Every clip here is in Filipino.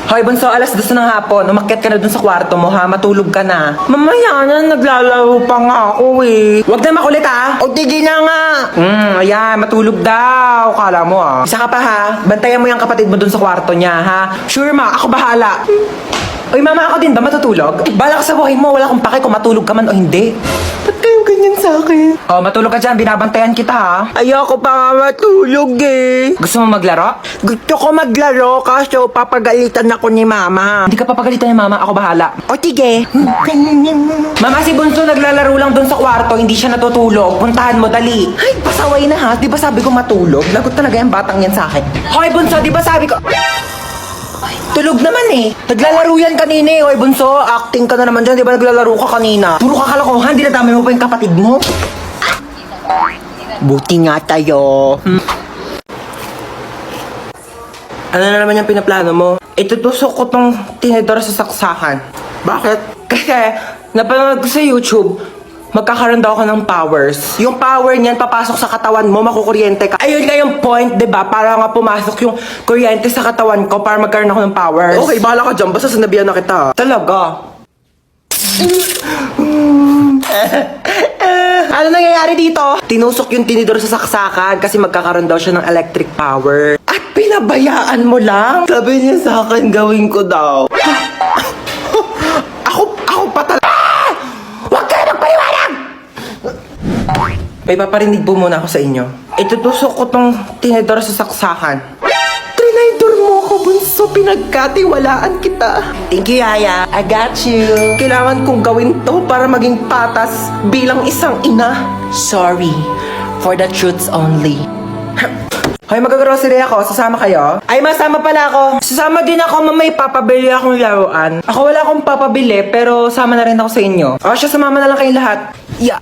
Hoy, bunso, alas 2 ng hapon. Umakyat ka na dun sa kwarto mo, ha? Matulog ka na. Mamaya na, naglalaro pa nga ako, eh. Huwag na makulit, ha? O, tigil na nga. Ayan, matulog daw. Kala mo, ah. Isa ka pa, ha? Bantayan mo yung kapatid mo dun sa kwarto niya, ha? Sure, ma. Ako bahala. Uy, mama, ako din ba matutulog? Bala ka sa buhay mo. Wala akong pake kung matulog ka man o hindi. Ba't kayo ganyan sa akin? Oh, matulog ka dyan. Binabantayan kita, ha? Ayoko pa nga matulog, eh. Gusto mo maglaro? Gusto ko maglaro kaso papagalitan ako ni mama. Hindi ka papagalitan ni mama. Ako bahala. O, tige. Mama, si Bunso naglalaro lang dun sa kwarto. Hindi siya natutulog. Puntahan mo, dali. Ay, pasaway na, ha? Di ba sabi ko matulog? Lagot talaga yung batang yan sa akin. Hoy, Bunso, di ba sabi ko... Tulog naman eh. Naglalaro yan kanina eh. Hoy, Bunso, acting ka na naman dyan. Di ba naglalaro ka kanina? Puro ka kalokohan. Dinadamay mo pa yung kapatid mo. Buti nga tayo. Ano na naman yung pinaplano mo? Itutusok ko tong tinidor sa saksakan. Bakit? Kasi, napanood ko sa YouTube, magkakaroon daw ako ng powers. Yung power niyan, papasok sa katawan mo, makukuryente ka. Ayun nga yung point, diba? Para nga pumasok yung kuryente sa katawan ko para magkaroon ako ng powers. Okay, bahala ka dyan. Basta sinabihan na kita. Talaga? Ano nangyayari dito? Tinusok yung tinidor sa saksakan kasi magkakaroon daw siya ng electric power. At pinabayaan mo lang? Sabi niya sa akin, gawin ko daw. Ako pa talaga. Huwag kayo magpaliwanag! May paparinig po muna ako sa inyo. Itutusok ko tong tinidor sa saksakan. Trinidor mo ako, Bunso. Pinagkatiwalaan kita. Thank you, Yaya. I got you. Kailangan kong gawin to para maging patas bilang isang ina. Sorry. For the truths only. Hoy, mag-grocery ako. Sasama kayo? Ay, masama pala ako. Sasama din ako, mamay papabili akong laruan. Ako wala akong papabili, pero sama na rin ako sa inyo. O, siya, sumama na lang kayong lahat. Yeah.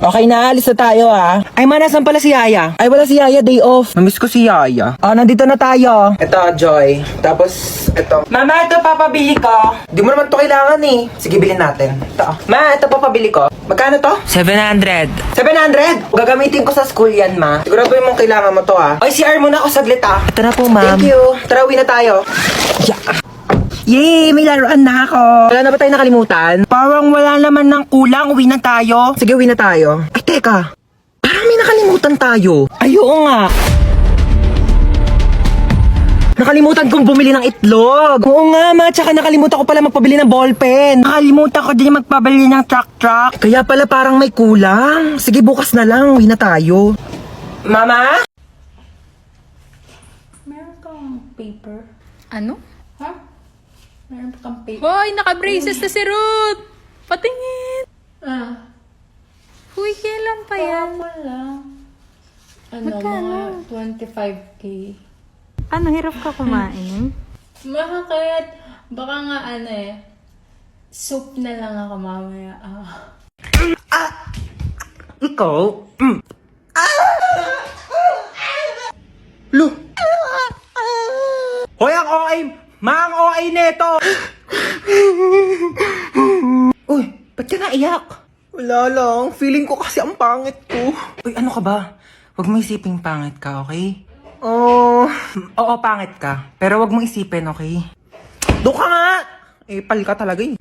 Okay na, alis na tayo, ah. Ay, nasan pala si Yaya? Ay, wala si Yaya, day off. Namiss ko si Yaya. Oh, nandito na tayo. Ito, Joy. Tapos, ito. Mama, ito papabili ko. Di mo naman to kailangan, eh. Sige, bilhin natin. Ito. Ma, ito papabili ko. Magkano to? 700. 700? Gagamitin ko sa school yan, ma. Sigurado mong kailangan mo to, ah. Oy, CR muna ako saglit, ah. Ito na po, ma'am. Thank you. Tara, uwi na tayo. Yeah. Yay! May laruan na ako. Wala na ba tayo nakalimutan? Parang wala naman ng kulang. Uwi na tayo. Sige, uwi na tayo. Ay, teka. Parang may nakalimutan tayo. Ay, oo nga. Nakalimutan kong bumili ng itlog. Oo nga, ma. Tsaka nakalimutan ko pala magpabili ng ballpen. Nakalimutan ko din magpabili ng truck. Kaya pala parang may kulang. Sige, bukas na lang. Uwi na tayo. Mama? Meron kang paper? Ano? Ha? Meron pa kang paper? Hoy, naka-braces na si Ruth! Patingin! Ah. Huy, kailan pa yan? Wala. Ano, Magkano? mga 25K. Ano, hirap ka kumain? Bakit? Baka nga soup na lang ako mamaya. Ikaw? Lo! Hoy, ang OA! Ma, ang OA neto! Uy, ba't ka naiyak? Wala lang. Feeling ko kasi ang pangit ko. Uy, ano ka ba? Huwag mo isiping pangit ka, okay? Oo, pangit ka. Pero huwag mo isipin, okay? Doon ka nga! Eh, pal ka talaga eh.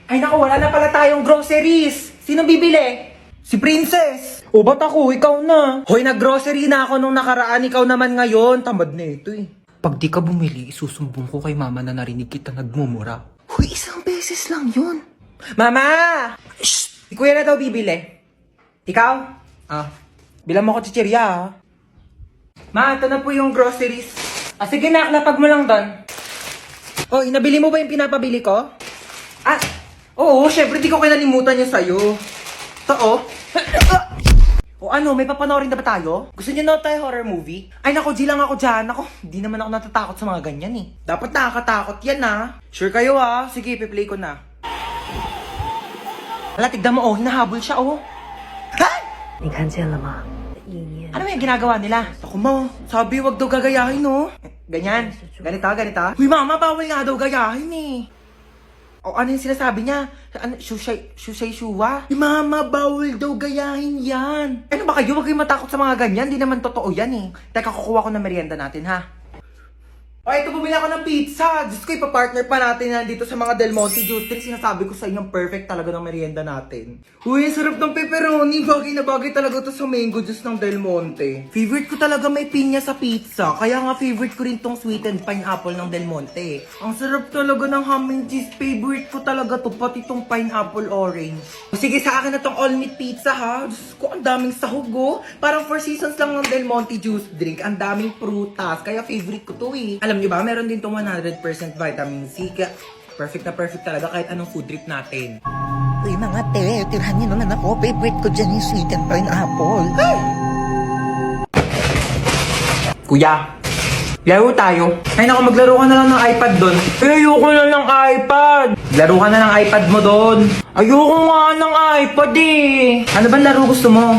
Ay naku, wala na pala tayong groceries. Sino bibili? Si Princess. O, ba't ako? Ikaw na. Hoy, nag-grocery na ako nung nakaraan. Ikaw naman ngayon. Tamad na ito eh. Pag di ka bumili, isusumbong ko kay mama na narinig kita nagmumura. Huy, isang beses lang yun. Mama! Shh! Si kuya na daw bibili. Ikaw? Bilang mo ko chichirya, ah. Ma, ito na po yung groceries. Sige na, lapag mo lang doon. Oh, inabili mo ba yung pinapabili ko? Oo, syempre di ko kinalimutan yung sa'yo. Ito, oh. O ano, may papanoorin na ba tayo? Gusto niyo na tayo horror movie? Ay nako, G lang ako dyan. Ako, di naman ako natatakot sa mga ganyan eh. Dapat nakakatakot yan ah. Sure kayo ah. Sige, piplay ko na. Hala, tignan mo oh, hinahabol siya oh. Ha? 你看见了吗？意念 Ano yung ginagawa nila? Ako mo, sabi wag daw gagayahin no. Ganyan, ganito. Uy mama, bawal nga daw gayahin eh. O ano yung sinasabi niya? Ano, shusay shuwa? Mama, bawal daw gayahin yan. Ano ba kayo? Huwag kayong matakot sa mga ganyan. Di naman totoo yan eh. Teka, kukuha ko ng merienda natin ha. Okay, ito bumili ako ng pizza. Diyos ko, ipapartner pa natin yan dito sa mga Del Monte Juice Drink. Sinasabi ko sa inyo, perfect talaga ng merienda natin. Uy, sarap ng pepperoni. Bagay na bagay talaga to sa mango juice ng Del Monte. Favorite ko talaga may pinya sa pizza. Kaya nga favorite ko rin tong sweetened pineapple ng Del Monte. Ang sarap talaga ng ham and cheese. Favorite ko talaga to, pati tong pineapple orange. Sige, sa akin na tong all meat pizza ha. Diyos ko, ang daming sahog oh. Parang 4 seasons lang ng Del Monte Juice Drink. Ang daming prutas. Kaya favorite ko to eh. Alam niyo ba, meron din tong 100% vitamin C. Kaya perfect na perfect talaga kahit anong food trip natin. Uy mga te, tirahan niyo naman ako. Favorite ko dyan yung sweet and pineapple. Kuya, laro tayo. Ay naku, maglaro ka na lang ng iPad doon. Ayoko na ng iPad. Laro ka na ng iPad mo doon. Ayoko nga ng iPad eh. Ano ba laro gusto mo?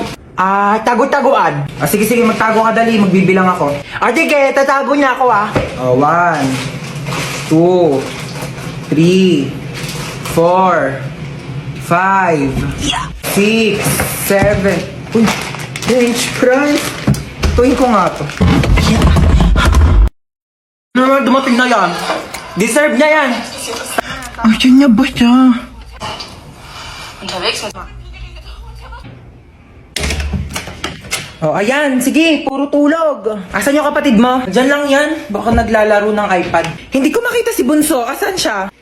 Tago-taguan. Sige, magtago ka dali. Magbibilang ako. Sige, tatago niya ako 1, 2, 3, 4, 5, 6, 7. Uy, French fries. Tuwin ko nga to. Ano naman dumating na yan? Deserve niya yan. Ayun niya ba siya? Oh, ayan. Sige, puro tulog. Asan yung kapatid mo? Diyan lang yan. Baka naglalaro ng iPad. Hindi ko makita si Bunso. Asan siya?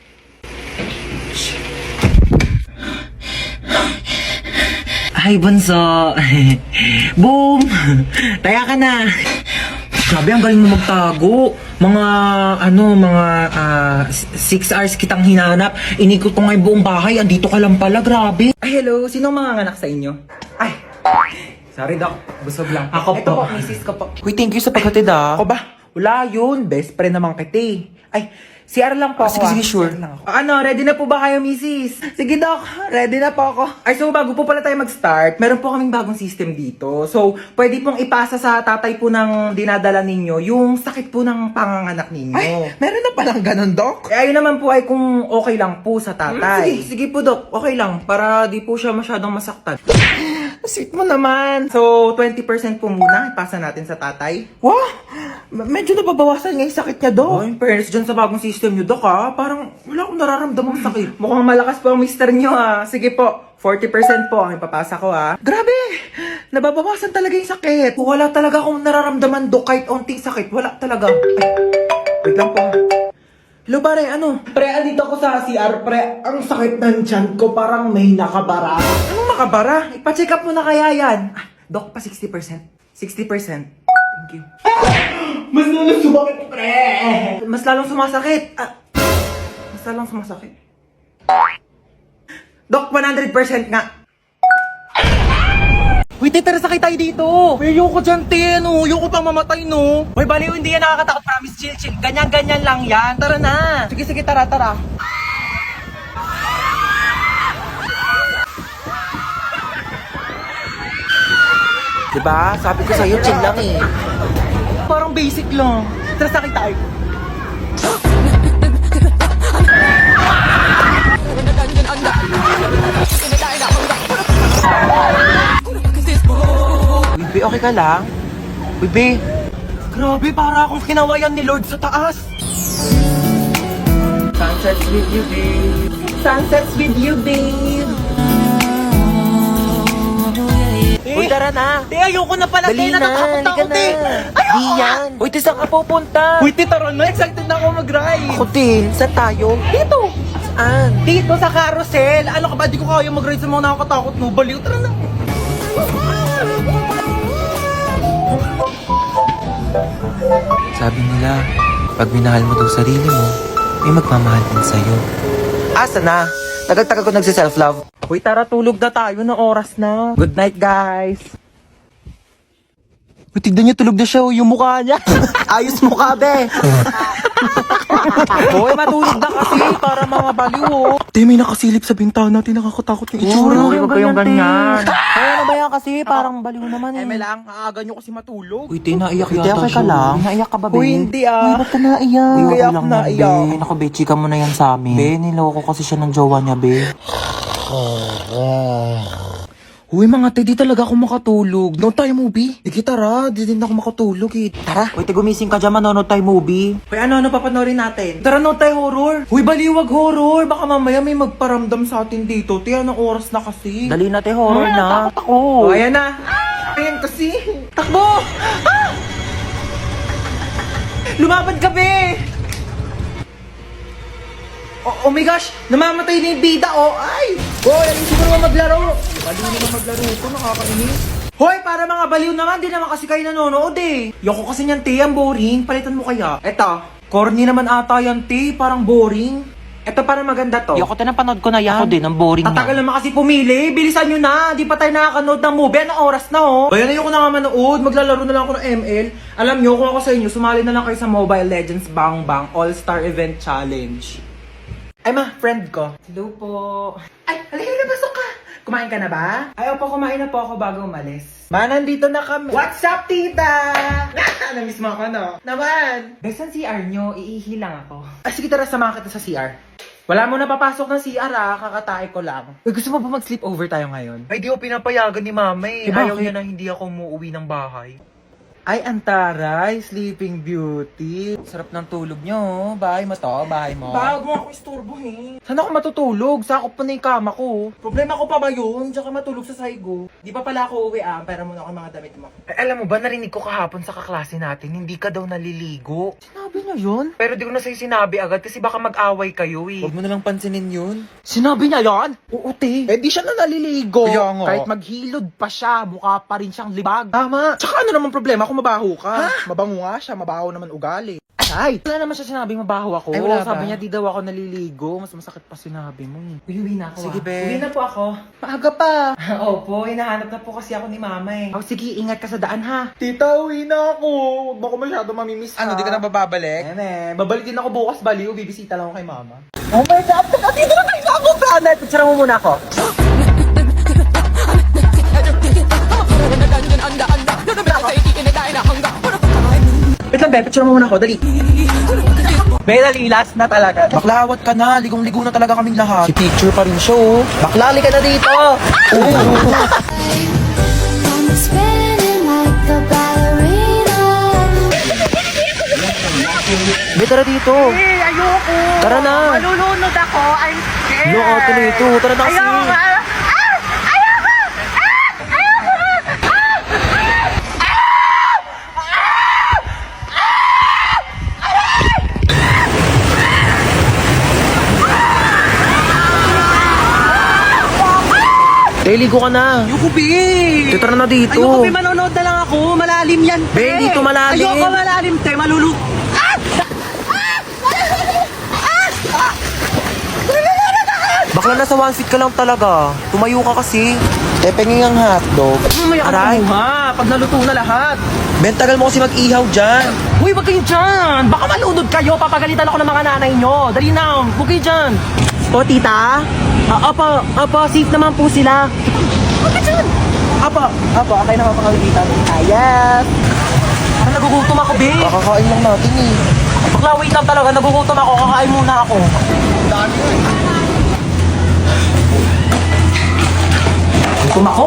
Ay, Bunso. Boom! Taya ka na. Grabe, ang galing mo magtago. Mga 6 hours kitang hinanap. Inikot ko nga yung buong bahay. Andito ka lang pala, grabe. Ay, hello. Sinong mga anak sa inyo? Ay, sorry, Doc. Busog lang. Ako po. Ito po, misis ko po. Uy, thank you sa paghatid, Ako ba? Wala yun. Best friend naman kita. Ay, CR lang po ako. Sige, sure. Ready na po ba kayo, misis? Sige, Doc. Ready na po ako. Ay, so bago po pala tayo mag-start, meron po kaming bagong system dito. So, pwede pong ipasa sa tatay po ng dinadala ninyo yung sakit po ng panganganak ninyo. Ay, meron na palang ganun, Doc? Ayun naman po ay kung okay lang po sa tatay. Sige po, Doc. Okay lang. Para di po siya masyadong masaktan. Sweet mo naman. So, 20% po muna ipasa natin sa tatay. Wow! Medyo nababawasan nga yung sakit niya, Doc. Oh, in fairness dyan sa bagong system niyo, Doc, Parang wala akong nararamdamang sakit. Mukhang malakas po ang mister niyo, Sige po, 40% po ang ipapasa ko, Grabe! Nababawasan talaga yung sakit. Wala talaga akong nararamdaman, Doc, kahit onting sakit. Wala talaga. Ay, wait lang po, Hello, pare, Pre, andito ako sa CR, pre. Ang sakit ng tiyan ko, parang may nakabara. Anong nakabara? Ipa-check up mo na kaya yan. Doc, pa 60%. 60%. Thank you. Mas lalong sumakit, pre! Mas lalong sumasakit. Mas lalong sumasakit. Doc, 100% nga. Wait, tara sakay tayo dito. Ayoko dyan, Ayoko pang mamatay, no. May baliw, hindi yan nakakatakot. Promise, chill. Ganyan lang yan. Tara na. Sige, tara. Diba? Sabi ko sa'yo, chill lang eh. Parang basic lang. Tara sakay tayo. Bibi, okay ka lang? Bibi, grabe, para akong kinawayan ni Lord sa taas. Sunsets with you, babe. Sunsets with you, babe. Uy, tara na. Ayoko na pala. Dali na, natatakot ako, halika na. Di yan. Uy, saan ka pupunta? Uy, tara na. Excited na ako mag-ride. Ako din. Saan tayo? Dito. Saan? Dito sa carousel. Ano ka ba? Di ko kaya mag-ride sa mga nakakatakot, no? Baliw, tara na. Sabi nila, pag minahal mo daw sarili mo, may magmamahal din sa'yo. Asa na? Tagal-tagal ko nagsi-self-love. Uy, tara, tulog na tayo na oras na. Good night, guys. Uy, tignan niyo, tulog na siya, yung mukha niya. Ayos mo ka, be. Hoy, matulog na kasi para mga baliw, Te, may nakasilip sa bintana, nakakatakot yung itsura. Huwag kayong ganyan. Ay, ano ba yan kasi? Parang baliw naman eh. May lang, aaga niyo kasi matulog. Uy, te, naiyak Hindi, yata okay ka siya. lang. Naiyak ka ba, be? Uy, hindi, Uy, ba't ka naiyak? Uy, kaya Okay ako lang yan, naiyak. be. Naku, be, chika mo na yan sa amin. Be, niloko kasi siya ng jowa niya, be. Uy, mga te, di talaga ako makatulog. No tayo movie? Sige, tara. Di din ako makatulog eh. Tara. Uy, te, gumising ka dyan, manonood tayo movie. Uy, ano papanorin natin? Tara, no tayo horror. Uy, baliwag horror. Baka mamaya may magparamdam sa atin dito. Te, anong oras na kasi? Dali na, te, horror na. Takot ako. O, ayan na. Ayan kasi. Takbo! Ah! Lumapad ka, be! Oh my gosh! Namamatay na yung bida, oh! Ay! Hoy, ayusin mo naman maglaro! Baliw naman maglaro ito, nakakainis. Hoy, para mga baliw naman, di naman kasi kayo nanonood eh. Yoko kasi niyan, te, ang boring. Palitan mo kaya. Eto, corny naman ata yan, te, parang boring. Eto, parang maganda to. Yoko, tinapanood ko na yan. Ako din, ang boring Tatagal naman kasi pumili. Bilisan nyo na. Di pa tayo nakakanood ng movie. Anong oras na, oh? Kaya ayoko na nga manood. Maglalaro na lang ako ng ML. Alam nyo, kung ako sa inyo, sumali na lang kayo sa Mobile Legends Bang Bang All-Star Event Challenge. Ay ma, friend ko. Hello po. Ay, halika na, pasok ka. Kumain ka na ba? Ay, opo, kumain na po ako bago umalis. Ma, nandito na kami. What's up, tita? Namiss mo ako, no? Naman. Besan CR nyo, iihi lang ako. Ay, sige, tara, samahan kita sa CR. Wala mo na papasok ng CR kakatae ko lang. Uy, gusto mo ba mag-sleepover tayo ngayon? Ay, di ko pinapayagan ni mama eh. Ayaw niya na hindi ako umuwi ng bahay. Ay, antaray, Sleeping Beauty. Sarap ng tulog nyo. Bahay mo to, bahay mo. Bago ako istorbohin. Saan ako matutulog? Sakop pa na yung kama ko. Problema ko pa ba yun? Diyan ka matulog sa saigo. Di pa pala ako uwi Pera muna ako mga damit mo. Ay, alam mo ba, narinig ko kahapon sa kaklase natin, hindi ka daw naliligo. Sinabi niya yun? Pero di ko na sa'yo sinabi agad kasi baka mag-away kayo eh. Huwag mo nalang pansinin yun. Sinabi niya yan? Oo, te. Eh, di siya na naliligo. Kaya nga. Kahit maghilod pa siya, mukha pa rin siyang libag. Tama. Tsaka ano naman problema kung mabaho ka? Ha? Mabango nga siya, mabaho naman ugali. Ay! Wala naman siya sinabing mabaho ako. Ay, wala ba? Sabi niya di daw ako naliligo. Mas masakit pa sinabi mo eh. Uwi na ako. Sige, be. Uwi na po ako. Maaga pa. Opo, hinahanap na po kasi ako ni mama eh. Oh, sige, ingat ka sa daan ha. Tita, uwi na ako. Huwag mo ko masyado mamimiss ha. Ano, di ka na bababalik? Babalik din ako bukas baliw. Bibisita lang ako kay mama. Oh my God! Dito na tayo sa ako, Brana! Picture mo muna ako. Wait lang, be. Picture mo muna ako. Dali. Be, dali. Last na talaga. Baklawat ka na, ligong-ligo na talaga kaming lahat. Si picture pa rin siya, oh. Baklali ka na dito. I'm spinning like a ballerina. Be, tara dito. Ayoko. Tara na. Malulunod ako. I'm scared. Yung ate nito. Tara na kasi. Ligo ka na. Ayoko, be. Tara na dito. Ayoko, be. Manonood na lang ako. Malalim yan, te. Be, dito malalim. Ayoko malalim, te. Malulunod. Bakla nasa one seat ka lang talaga. Tumayo ka kasi. Tepenging ang hotdog. Mamaya ka kumuha. Pag naluto na lahat. Ben, tagal mo kasi mag-ihaw dyan. Uy, wag kayo dyan. Baka malunod kayo. Papagalitan ako ng mga nanay nyo. Dali na. Huwag kayo dyan. O, tita? Opo, safe naman po sila. Huwag ka dyan. Apo, akay na mapakalitan. Ayas. Parang nagugutom ako, be. Kakakain lang natin eh. Bakla, wait lang talaga. Nagugutom ako. Kakain muna ako. Gutom ako.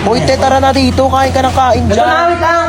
Uy, te, tara na dito. Kain ka ng kain Ito dyan. na, wait lang.